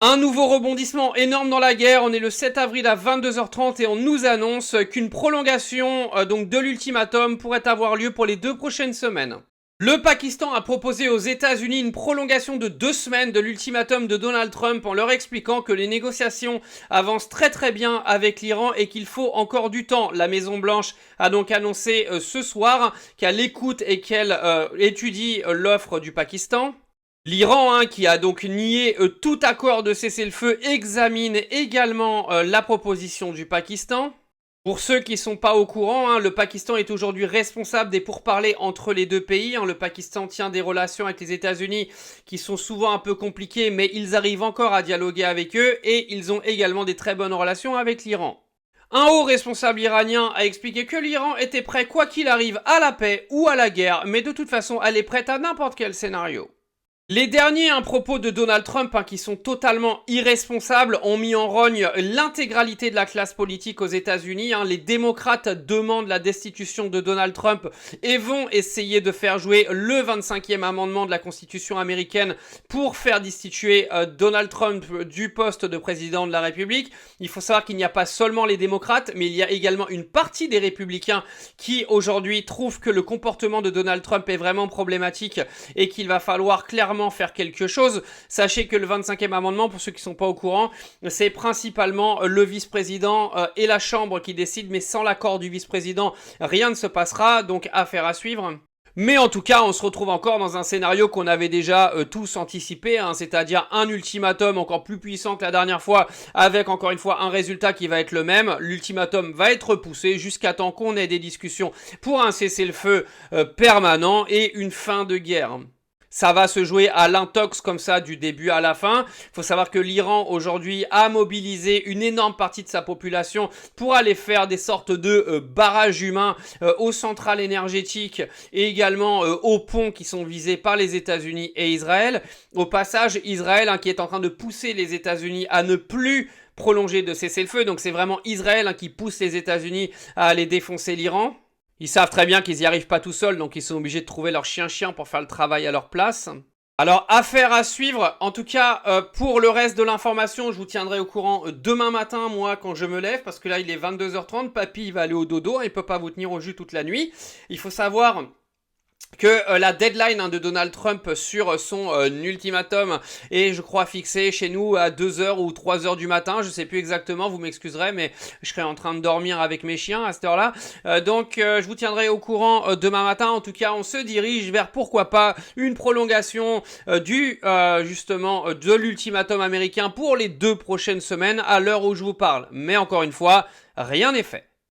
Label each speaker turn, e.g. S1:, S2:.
S1: Un nouveau rebondissement énorme dans la guerre, on est le 7 avril à 22h30 et on nous annonce qu'une prolongation donc de l'ultimatum pourrait avoir lieu pour les 2 prochaines semaines. Le Pakistan a proposé aux États-Unis une prolongation de 2 semaines de l'ultimatum de Donald Trump en leur expliquant que les négociations avancent très bien avec l'Iran et qu'il faut encore du temps. La Maison-Blanche a donc annoncé ce soir qu'elle écoute et qu'elle étudie l'offre du Pakistan. L'Iran, qui a donc nié tout accord de cessez-le-feu, examine également la proposition du Pakistan. Pour ceux qui sont pas au courant, le Pakistan est aujourd'hui responsable des pourparlers entre les deux pays. Le Pakistan tient des relations avec les États-Unis qui sont souvent un peu compliquées, mais ils arrivent encore à dialoguer avec eux et ils ont également des très bonnes relations avec l'Iran. Un haut responsable iranien a expliqué que l'Iran était prêt quoi qu'il arrive à la paix ou à la guerre, mais de toute façon elle est prête à n'importe quel scénario. Les derniers propos de Donald Trump qui sont totalement irresponsables ont mis en rogne l'intégralité de la classe politique aux États-Unis. Les démocrates demandent la destitution de Donald Trump et vont essayer de faire jouer le 25e amendement de la Constitution américaine pour faire destituer Donald Trump du poste de président de la République. Il faut savoir qu'il n'y a pas seulement les démocrates, mais il y a également une partie des républicains qui aujourd'hui trouvent que le comportement de Donald Trump est vraiment problématique et qu'il va falloir clairement faire quelque chose. Sachez que le 25e amendement, pour ceux qui sont pas au courant, c'est principalement le vice-président et la Chambre qui décident, mais sans l'accord du vice-président, rien ne se passera, donc affaire à suivre. Mais en tout cas, on se retrouve encore dans un scénario qu'on avait déjà tous anticipé, c'est-à-dire un ultimatum encore plus puissant que la dernière fois, avec encore une fois un résultat qui va être le même. L'ultimatum va être repoussé jusqu'à temps qu'on ait des discussions pour un cessez-le-feu permanent et une fin de guerre. Ça va se jouer à l'intox comme ça du début à la fin. Il faut savoir que l'Iran aujourd'hui a mobilisé une énorme partie de sa population pour aller faire des sortes de barrages humains aux centrales énergétiques et également aux ponts qui sont visés par les États-Unis et Israël. Au passage, Israël qui est en train de pousser les États-Unis à ne plus prolonger de cessez-le-feu. Donc c'est vraiment Israël qui pousse les États-Unis à aller défoncer l'Iran. Ils savent très bien qu'ils n'y arrivent pas tout seuls, donc ils sont obligés de trouver leur chien-chien pour faire le travail à leur place. Alors, affaire à suivre. En tout cas, pour le reste de l'information, je vous tiendrai au courant demain matin, moi, quand je me lève, parce que là, il est 22h30, papy, il va aller au dodo, il peut pas vous tenir au jus toute la nuit. Il faut savoir que la deadline de Donald Trump sur son ultimatum est, je crois, fixée chez nous à 2h ou 3h du matin, je sais plus exactement, vous m'excuserez, mais je serai en train de dormir avec mes chiens à cette heure-là. Donc je vous tiendrai au courant demain matin. En tout cas, on se dirige vers, pourquoi pas, une prolongation justement de l'ultimatum américain pour les 2 prochaines semaines à l'heure où je vous parle. Mais encore une fois, rien n'est fait.